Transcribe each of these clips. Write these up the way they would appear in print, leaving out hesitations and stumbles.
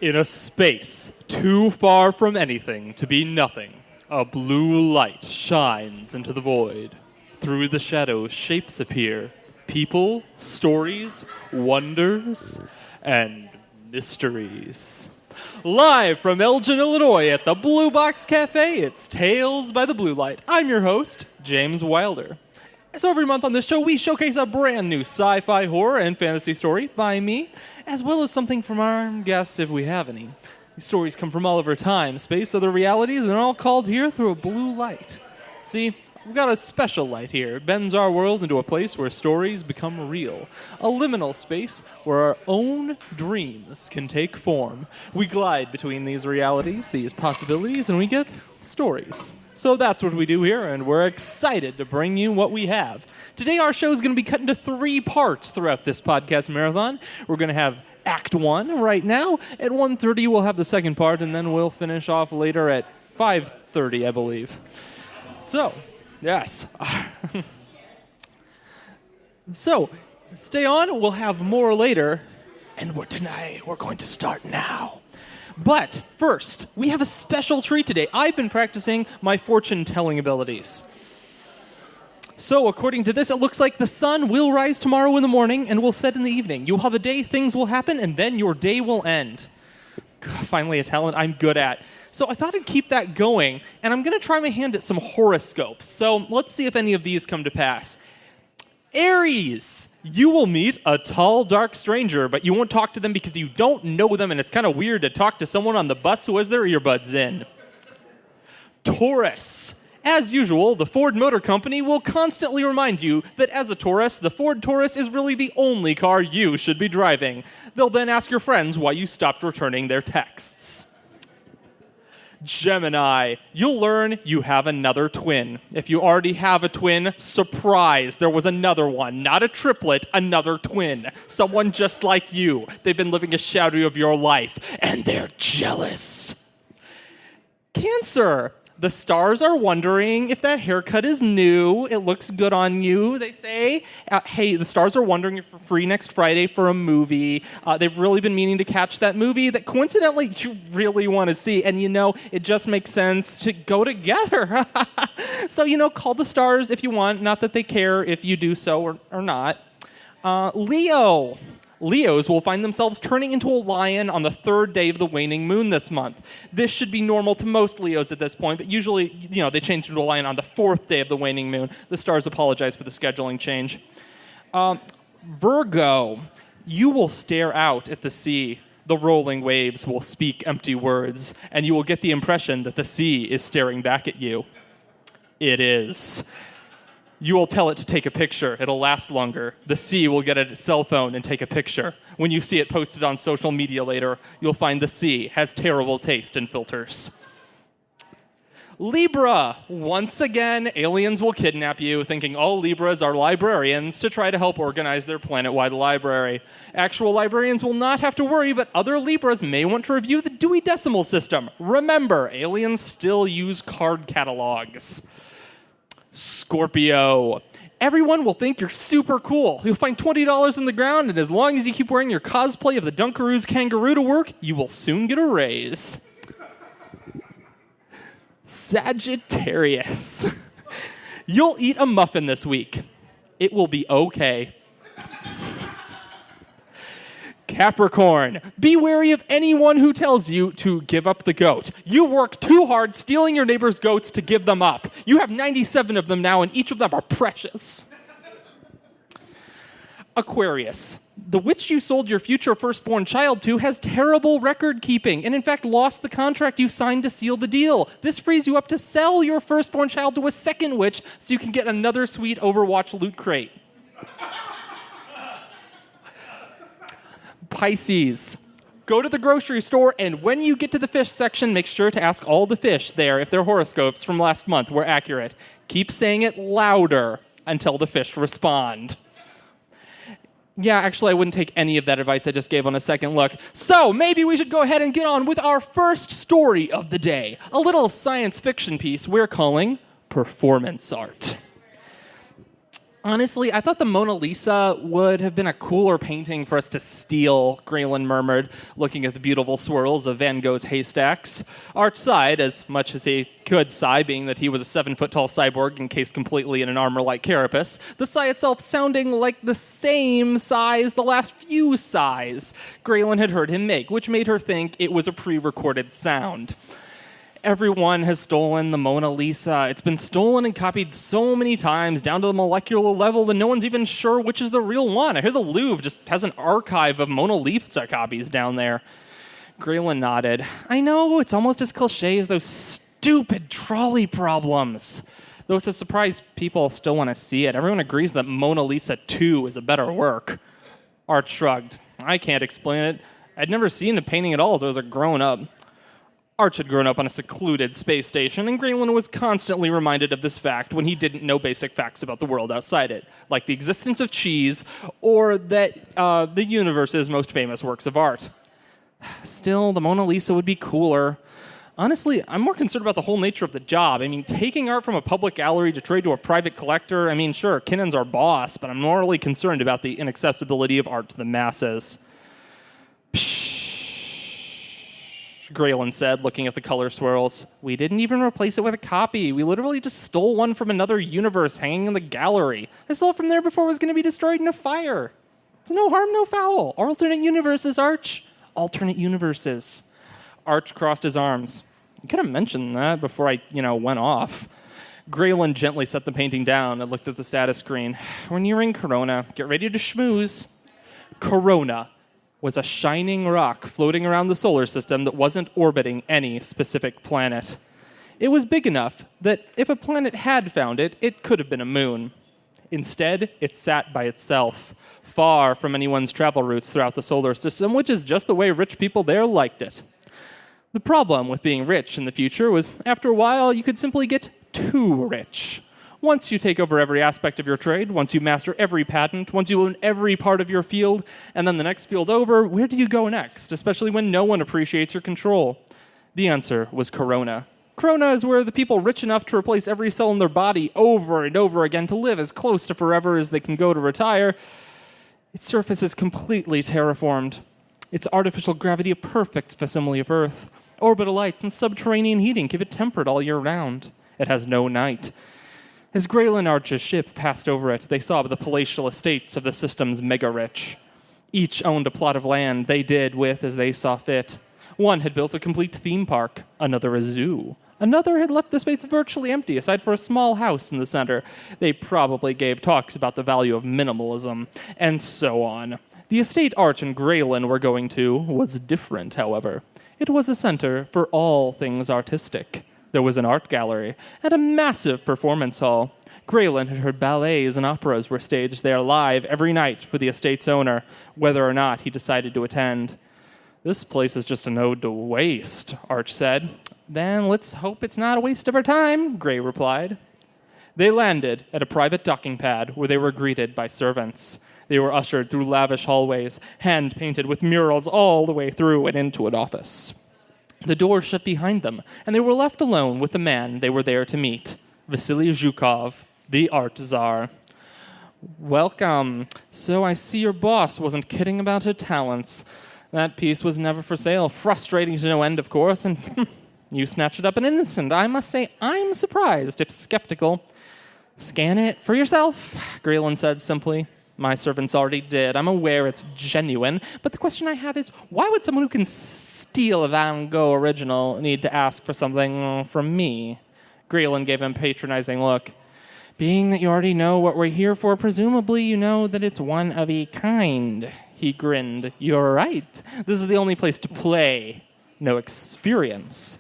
In a space too far from anything to be nothing, a blue light shines into the void. Through the shadows, shapes appear. People, stories, wonders, and mysteries. Live from Elgin, Illinois at the Blue Box Cafe, it's Tales by the Blue Light. I'm your host, James Wilder. So every month on this show, we showcase a brand new sci-fi, horror, and fantasy story by me, as well as something from our guests if we have any. These stories come from all over time, space, other realities, and they're all called here through a blue light. See, we've got a special light here. It bends our world into a place where stories become real. A liminal space where our own dreams can take form. We glide between these realities, these possibilities, and we get stories. So that's what we do here, and we're excited to bring you what we have. Today our show is going to be cut into 3 parts throughout this podcast marathon. We're going to have Act 1 right now. At 1:30 we'll have the second part, and then we'll finish off later at 5:30, I believe. So, yes. So, stay on. We'll have more later. And tonight we're going to start now. But first, we have a special treat today. I've been practicing my fortune-telling abilities. So, according to this, it looks like the sun will rise tomorrow in the morning and will set in the evening. You'll have a day, things will happen, and then your day will end. Finally, a talent I'm good at. So I thought I'd keep that going, and I'm going to try my hand at some horoscopes. So let's see if any of these come to pass. Aries! You will meet a tall, dark stranger, but you won't talk to them because you don't know them, and it's kind of weird to talk to someone on the bus who has their earbuds in. Taurus. As usual, the Ford Motor Company will constantly remind you that as a Taurus, the Ford Taurus is really the only car you should be driving. They'll then ask your friends why you stopped returning their texts. Gemini, you'll learn you have another twin. If you already have a twin, surprise, there was another one. Not a triplet, another twin. Someone just like you. They've been living a shadow of your life, and they're jealous. Cancer, the stars are wondering if that haircut is new. It looks good on you, they say. Hey, the stars are wondering if you're free next Friday for a movie. They've really been meaning to catch that movie that coincidentally you really want to see. And, it just makes sense to go together. So, call the stars if you want. Not that they care if you do so or not. Leo. Leos will find themselves turning into a lion on the 3rd day of the waning moon this month. This should be normal to most Leos at this point, but usually, they change into a lion on the 4th day of the waning moon. The stars apologize for the scheduling change. Virgo, you will stare out at the sea. The rolling waves will speak empty words, and you will get the impression that the sea is staring back at you. It is. You will tell it to take a picture. It'll last longer. The sea will get its cell phone and take a picture. When you see it posted on social media later, you'll find the sea has terrible taste in filters. Libra. Once again, aliens will kidnap you, thinking all Libras are librarians to try to help organize their planet-wide library. Actual librarians will not have to worry, but other Libras may want to review the Dewey Decimal System. Remember, aliens still use card catalogs. Scorpio. Everyone will think you're super cool. You'll find $20 on the ground, and as long as you keep wearing your cosplay of the Dunkaroos kangaroo to work, you will soon get a raise. Sagittarius. You'll eat a muffin this week. It will be okay. Capricorn, be wary of anyone who tells you to give up the goat. You worked too hard stealing your neighbor's goats to give them up. You have 97 of them now, and each of them are precious. Aquarius, the witch you sold your future firstborn child to has terrible record keeping, and in fact lost the contract you signed to seal the deal. This frees you up to sell your firstborn child to a second witch so you can get another sweet Overwatch loot crate. Pisces. Go to the grocery store, and when you get to the fish section, make sure to ask all the fish there if their horoscopes from last month were accurate. Keep saying it louder until the fish respond. Yeah, actually, I wouldn't take any of that advice I just gave on a second look. So maybe we should go ahead and get on with our first story of the day. A little science fiction piece we're calling Performance Art. Honestly, I thought the Mona Lisa would have been a cooler painting for us to steal, Graylin murmured, looking at the beautiful swirls of Van Gogh's haystacks. Arch sighed, as much as he could sigh, being that he was a 7-foot-tall cyborg encased completely in an armor like carapace, the sigh itself sounding like the same sigh as the last few sighs Graylin had heard him make, which made her think it was a pre-recorded sound. Everyone has stolen the Mona Lisa. It's been stolen and copied so many times, down to the molecular level, that no one's even sure which is the real one. I hear the Louvre just has an archive of Mona Lisa copies down there. Graylin nodded. I know, it's almost as cliche as those stupid trolley problems. Though it's a surprise people still want to see it. Everyone agrees that Mona Lisa 2 is a better work. Art shrugged. I can't explain it. I'd never seen a painting at all as I was a grown-up. Arch had grown up on a secluded space station, and Graylin was constantly reminded of this fact when he didn't know basic facts about the world outside it, like the existence of cheese or that the universe's most famous works of art. Still, the Mona Lisa would be cooler. Honestly, I'm more concerned about the whole nature of the job. I mean, taking art from a public gallery to trade to a private collector, I mean, sure, Kinnon's our boss, but I'm morally concerned about the inaccessibility of art to the masses. Graylin said, looking at the color swirls. We didn't even replace it with a copy. We literally just stole one from another universe hanging in the gallery. I stole it from there before it was going to be destroyed in a fire. It's no harm, no foul. Alternate universes, Arch. Alternate universes. Arch crossed his arms. You could have mentioned that before I, went off. Graylin gently set the painting down and looked at the status screen. We're nearing Corona. Get ready to schmooze. Corona was a shining rock floating around the solar system that wasn't orbiting any specific planet. It was big enough that if a planet had found it, it could have been a moon. Instead, it sat by itself, far from anyone's travel routes throughout the solar system, which is just the way rich people there liked it. The problem with being rich in the future was, after a while, you could simply get too rich. Once you take over every aspect of your trade, once you master every patent, once you own every part of your field, and then the next field over, where do you go next, especially when no one appreciates your control? The answer was Corona. Corona is where the people rich enough to replace every cell in their body over and over again to live as close to forever as they can go to retire. Its surface is completely terraformed. Its artificial gravity a perfect facsimile of Earth. Orbital lights and subterranean heating keep it temperate all year round. It has no night. As Graylin Arch's ship passed over it, they saw the palatial estates of the system's mega-rich. Each owned a plot of land they did with as they saw fit. One had built a complete theme park, another a zoo. Another had left the space virtually empty, aside for a small house in the center. They probably gave talks about the value of minimalism, and so on. The estate Arch and Graylin were going to was different, however. It was a center for all things artistic. There was an art gallery and a massive performance hall. Graylin had heard ballets and operas were staged there live every night for the estate's owner, whether or not he decided to attend. This place is just an ode to waste, Arch said. Then let's hope it's not a waste of our time, Gray replied. They landed at a private docking pad where they were greeted by servants. They were ushered through lavish hallways, hand-painted with murals all the way through and into an office. The door shut behind them, and they were left alone with the man they were there to meet, Vasily Zhukov, the art czar. Welcome. So I see your boss wasn't kidding about her talents. That piece was never for sale. Frustrating to no end, of course, and you snatched it up in an instant. I must say I'm surprised, if skeptical. Scan it for yourself, Graylin said simply. My servants already did. I'm aware it's genuine, but the question I have is, why would someone who can steal a Van Gogh original need to ask for something from me? Graylin gave him a patronizing look. Being that you already know what we're here for, presumably you know that it's one of a kind. He grinned. You're right. This is the only place to play. No experience.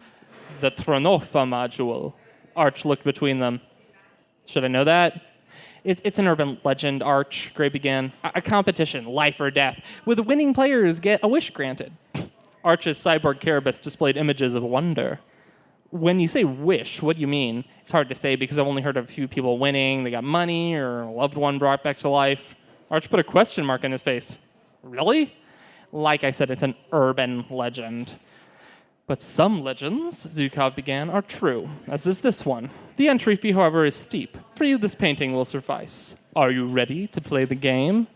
The Trinova Module. Arch looked between them. Should I know that? It's an urban legend, Arch, Gray began. A competition, life or death, where the winning players get a wish granted. Arch's cyborg carapace displayed images of wonder. When you say wish, what do you mean? It's hard to say because I've only heard of a few people winning. They got money or a loved one brought back to life. Arch put a question mark in his face. Really? Like I said, it's an urban legend. But some legends, Zukov began, are true, as is this one. The entry fee, however, is steep. For you, this painting will suffice. Are you ready to play the game?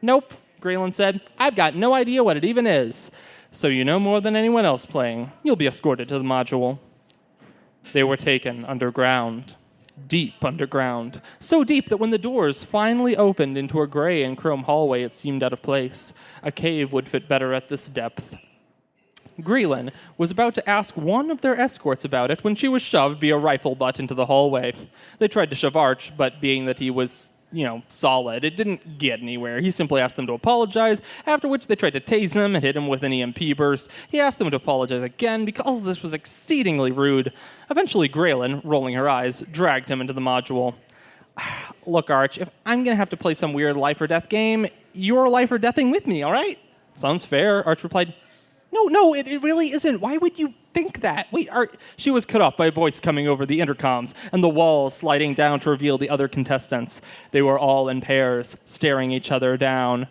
Nope, Graylin said. I've got no idea what it even is. So you know more than anyone else playing. You'll be escorted to the module. They were taken underground. Deep underground. So deep that when the doors finally opened into a gray and chrome hallway, it seemed out of place. A cave would fit better at this depth. Graylin was about to ask one of their escorts about it when she was shoved via rifle butt into the hallway. They tried to shove Arch, but being that he was, solid, it didn't get anywhere. He simply asked them to apologize, after which they tried to tase him and hit him with an EMP burst. He asked them to apologize again because this was exceedingly rude. Eventually, Graylin, rolling her eyes, dragged him into the module. Look, Arch, if I'm going to have to play some weird life or death game, you're life or deathing with me, all right? Sounds fair, Arch replied. No, it really isn't. Why would you think that? Wait, she was cut off by a voice coming over the intercoms and the walls sliding down to reveal the other contestants. They were all in pairs, staring each other down.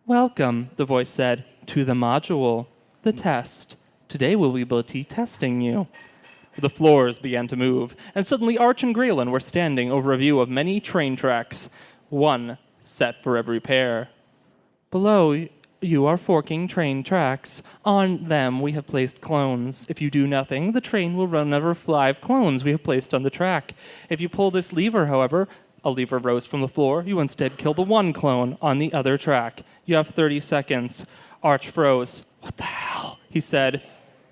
Welcome, the voice said, to the module, the test. Today we'll be testing you. The floors began to move, and suddenly Arch and Graylin were standing over a view of many train tracks, one set for every pair. Below you are forking train tracks. On them we have placed clones. If you do nothing, the train will run over 5 clones we have placed on the track. If you pull this lever, however, a lever rose from the floor, you instead kill the 1 clone on the other track. You have 30 seconds. Arch froze. What the hell? He said.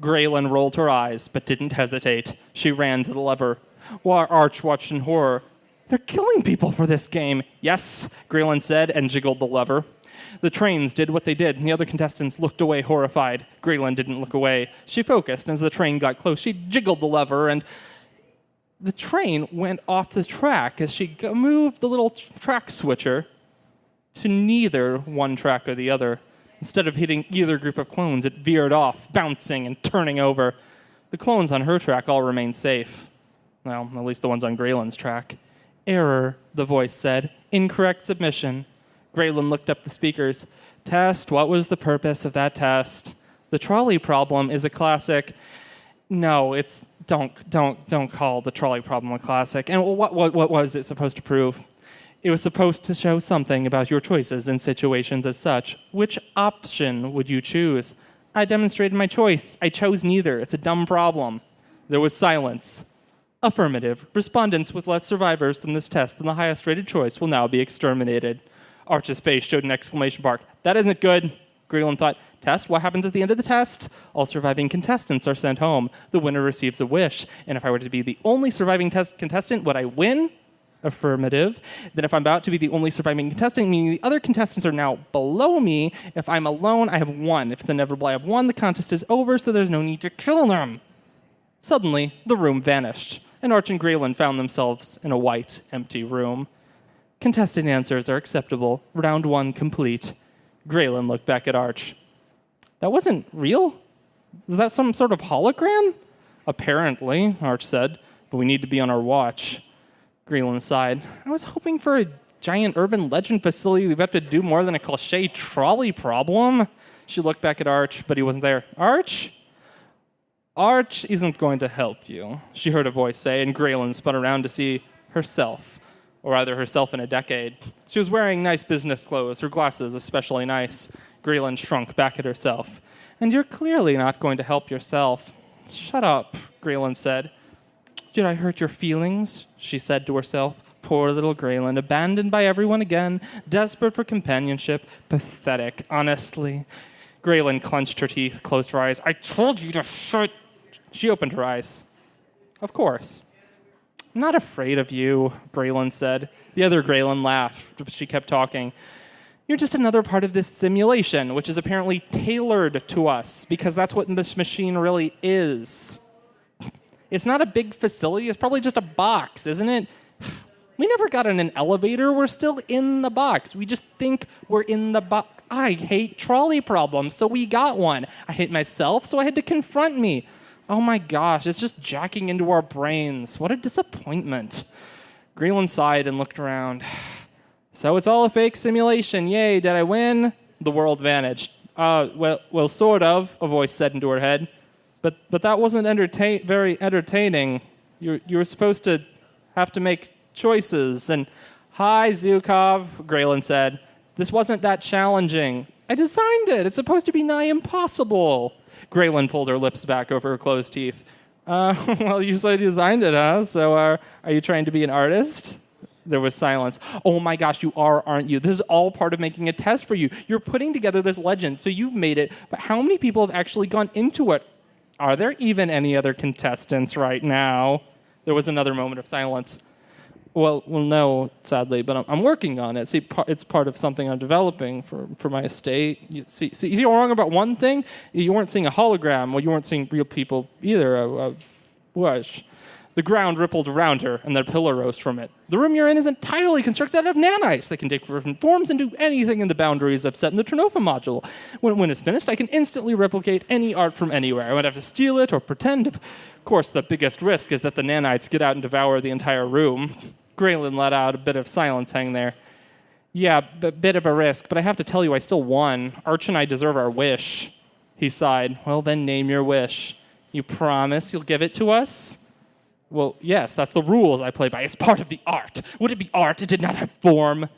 Graylin rolled her eyes, but didn't hesitate. She ran to the lever. While Arch watched in horror. They're killing people for this game. Yes, Graylin said, and jiggled the lever. The trains did what they did, and the other contestants looked away horrified. Graylin didn't look away. She focused, and as the train got close, she jiggled the lever, and the train went off the track as she moved the little track switcher to neither one track or the other. Instead of hitting either group of clones, it veered off, bouncing and turning over. The clones on her track all remained safe. Well, at least the ones on Graylin's track. Error, the voice said. Incorrect submission. Graylin looked up the speakers. Test, what was the purpose of that test? The trolley problem is a classic. No, it's don't call the trolley problem a classic. And what was it supposed to prove? It was supposed to show something about your choices in situations as such. Which option would you choose? I demonstrated my choice. I chose neither. It's a dumb problem. There was silence. Affirmative. Respondents with less survivors from this test than the highest rated choice will now be exterminated. Arch's face showed an exclamation mark. That isn't good, Graylin thought. Test? What happens at the end of the test? All surviving contestants are sent home. The winner receives a wish. And if I were to be the only surviving contestant, would I win? Affirmative. Then if I'm about to be the only surviving contestant, meaning the other contestants are now below me, if I'm alone, I have won. If it's inevitable I have won, the contest is over, so there's no need to kill them. Suddenly, the room vanished, and Arch and Graylin found themselves in a white, empty room. Contestant answers are acceptable. Round 1 complete. Graylin looked back at Arch. That wasn't real? Is that some sort of hologram? Apparently, Arch said, but we need to be on our watch. Graylin sighed. I was hoping for a giant urban legend facility we'd have to do more than a cliche trolley problem. She looked back at Arch, but he wasn't there. Arch? Arch isn't going to help you, she heard a voice say, and Graylin spun around to see herself. Or rather, herself in a decade. She was wearing nice business clothes, her glasses especially nice. Graylin shrunk back at herself. And you're clearly not going to help yourself. Shut up, Graylin said. Did I hurt your feelings? She said to herself. Poor little Graylin, abandoned by everyone again, desperate for companionship. Pathetic, honestly. Graylin clenched her teeth, closed her eyes. I told you to shut... She opened her eyes. Of course. I'm not afraid of you, Graylin said. The other Graylin laughed, but she kept talking. You're just another part of this simulation, which is apparently tailored to us, because that's what this machine really is. It's not a big facility. It's probably just a box, isn't it? We never got in an elevator. We're still in the box. We just think we're in the box. I hate trolley problems, so we got one. I hate myself, so I had to confront me. Oh my gosh, it's just jacking into our brains. What a disappointment. Graylin sighed and looked around. So it's all a fake simulation. Yay, did I win? The world vanished. Well, sort of, a voice said into her head. But that wasn't very entertaining. You were supposed to have to make choices. And hi, Zukov, Graylin said. This wasn't that challenging. I designed it. It's supposed to be nigh impossible. Graylin pulled her lips back over her closed teeth. Well, you said you designed it, huh? So are you trying to be an artist? There was silence. Oh my gosh, you are, aren't you? This is all part of making a test for you. You're putting together this legend, so you've made it. But how many people have actually gone into it? Are there even any other contestants right now? There was another moment of silence. Well, no, sadly, but I'm working on it. See, it's part of something I'm developing for my estate. You're wrong about one thing. You weren't seeing a hologram. Well, you weren't seeing real people either. Whoosh. The ground rippled around her, and the pillar rose from it. The room you're in is entirely constructed out of nanites. They can take different forms and do anything in the boundaries I've set in the Trinova Module. When it's finished, I can instantly replicate any art from anywhere. I won't have to steal it or pretend. Of course, the biggest risk is that the nanites get out and devour the entire room. Graylin let out a bit of silence hang there. Yeah, a bit of a risk, but I have to tell you, I still won. Arch and I deserve our wish. He sighed. Well, then name your wish. You promise you'll give it to us? Well, yes, that's the rules I play by. It's part of the art. Would it be art? It did not have form.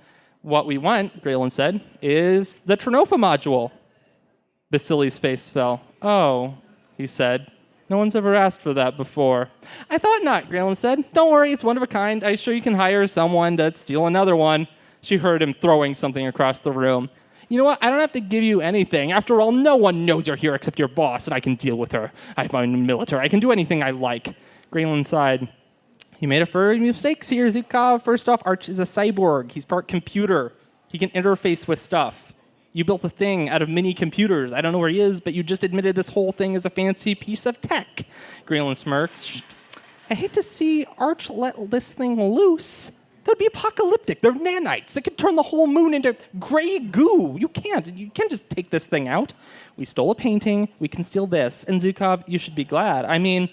What we want, Graylin said, is the Trinova Module. Vasily's face fell. Oh, he said. No one's ever asked for that before. I thought not, Graylin said. Don't worry, it's one of a kind. I'm sure you can hire someone to steal another one. She heard him throwing something across the room. You know what? I don't have to give you anything. After all, no one knows you're here except your boss, and I can deal with her. I have my own military. I can do anything I like. Graylin sighed. You made a few mistakes here, Zukov. First off, Arch is a cyborg. He's part computer. He can interface with stuff. You built a thing out of mini computers. I don't know where he is, but you just admitted this whole thing is a fancy piece of tech. Graylin smirked. I hate to see Arch let this thing loose. That would be apocalyptic. They're nanites. They could turn the whole moon into gray goo. You can't just take this thing out. We stole a painting. We can steal this. And Zukov, you should be glad. I mean,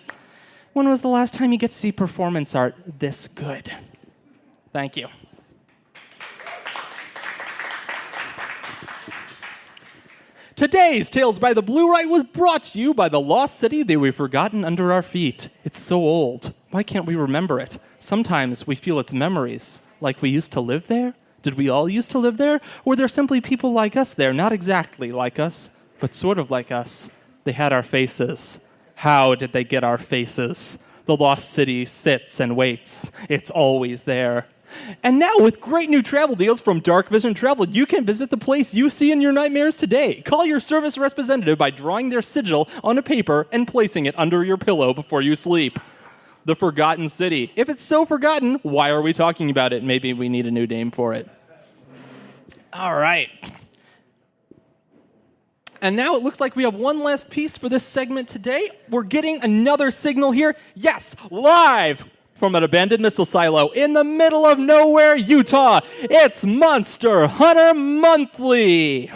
when was the last time you get to see performance art this good? Thank you. Today's Tales by the Blue Right was brought to you by the lost city that we've forgotten under our feet. It's so old. Why can't we remember it? Sometimes we feel its memories, like we used to live there. Did we all used to live there? Or were there simply people like us there, not exactly like us, but sort of like us? They had our faces. How did they get our faces? The lost city sits and waits. It's always there. And now, with great new travel deals from Dark Vision Travel, you can visit the place you see in your nightmares today. Call your service representative by drawing their sigil on a paper and placing it under your pillow before you sleep. The Forgotten City. If it's so forgotten, why are we talking about it? Maybe we need a new name for it. All right. And now it looks like we have one last piece for this segment today. We're getting another signal here. Yes, live from an abandoned missile silo in the middle of nowhere, Utah. It's Monster Hunter Monthly.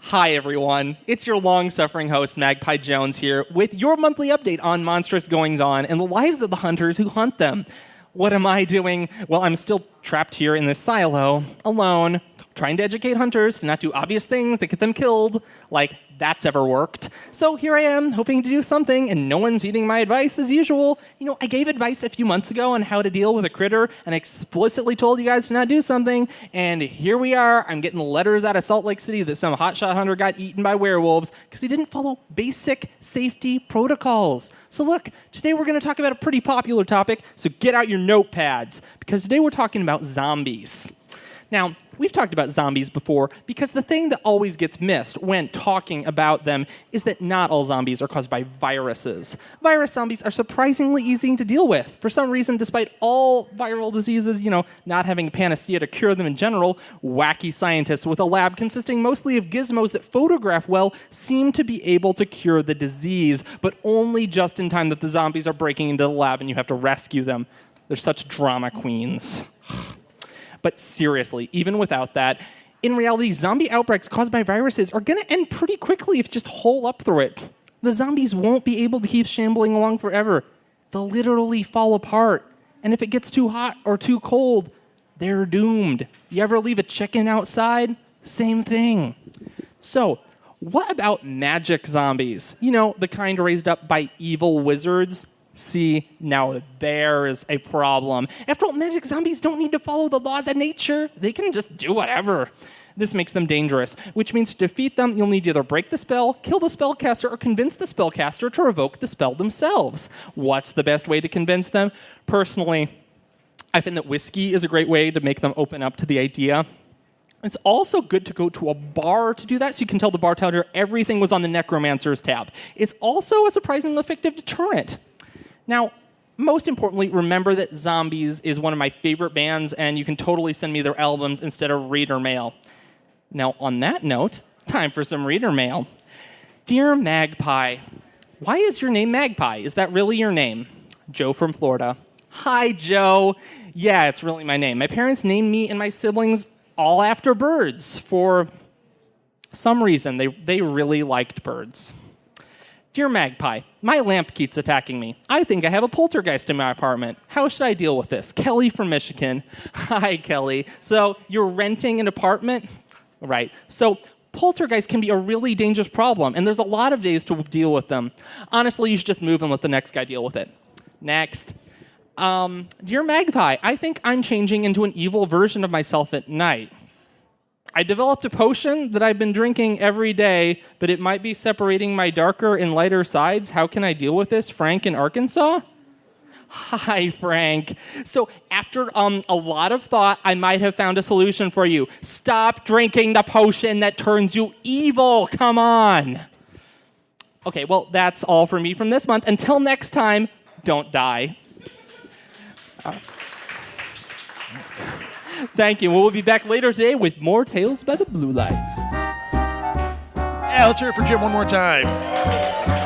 Hi, everyone. It's your long-suffering host, Magpi Jones, here with your monthly update on monstrous goings-on and the lives of the hunters who hunt them. What am I doing? Well, I'm still trapped here in this silo, alone, trying to educate hunters to not do obvious things that get them killed, like that's ever worked. So here I am, hoping to do something, and no one's heeding my advice as usual. You know, I gave advice a few months ago on how to deal with a critter, and explicitly told you guys to not do something, and here we are. I'm getting letters out of Salt Lake City that some hotshot hunter got eaten by werewolves because he didn't follow basic safety protocols. So look, today we're going to talk about a pretty popular topic, so get out your notepads, because today we're talking about zombies. Now, we've talked about zombies before because the thing that always gets missed when talking about them is that not all zombies are caused by viruses. Virus zombies are surprisingly easy to deal with. For some reason, despite all viral diseases, not having a panacea to cure them in general, wacky scientists with a lab consisting mostly of gizmos that photograph well seem to be able to cure the disease, but only just in time that the zombies are breaking into the lab and you have to rescue them. They're such drama queens. But seriously, even without that, in reality, zombie outbreaks caused by viruses are going to end pretty quickly if you just hole up through it. The zombies won't be able to keep shambling along forever. They'll literally fall apart. And if it gets too hot or too cold, they're doomed. You ever leave a chicken outside? Same thing. So, what about magic zombies? You know, the kind raised up by evil wizards? See, now there's a problem. After all, magic zombies don't need to follow the laws of nature. They can just do whatever. This makes them dangerous, which means to defeat them, you'll need to either break the spell, kill the spellcaster, or convince the spellcaster to revoke the spell themselves. What's the best way to convince them? Personally, I find that whiskey is a great way to make them open up to the idea. It's also good to go to a bar to do that, so you can tell the bartender everything was on the Necromancer's tab. It's also a surprisingly effective deterrent. Now, most importantly, remember that Zombies is one of my favorite bands, and you can totally send me their albums instead of reader mail. Now, on that note, time for some reader mail. Dear Magpi, why is your name Magpi? Is that really your name? Joe from Florida. Hi, Joe. Yeah, it's really my name. My parents named me and my siblings all after birds for some reason. They really liked birds. Dear Magpi, my lamp keeps attacking me. I think I have a poltergeist in my apartment. How should I deal with this? Kelly from Michigan. Hi, Kelly. So you're renting an apartment? Right. So poltergeist can be a really dangerous problem, and there's a lot of days to deal with them. Honestly, you should just move and let the next guy deal with it. Next. Dear Magpi, I think I'm changing into an evil version of myself at night. I developed a potion that I've been drinking every day, but it might be separating my darker and lighter sides. How can I deal with this? Frank in Arkansas? Hi, Frank. So after a lot of thought, I might have found a solution for you. Stop drinking the potion that turns you evil. Come on. Okay, well, that's all for me from this month. Until next time, don't die. Thank you. We'll be back later today with more Tales by the Blue Light. Yeah, let's hear it for Jim one more time.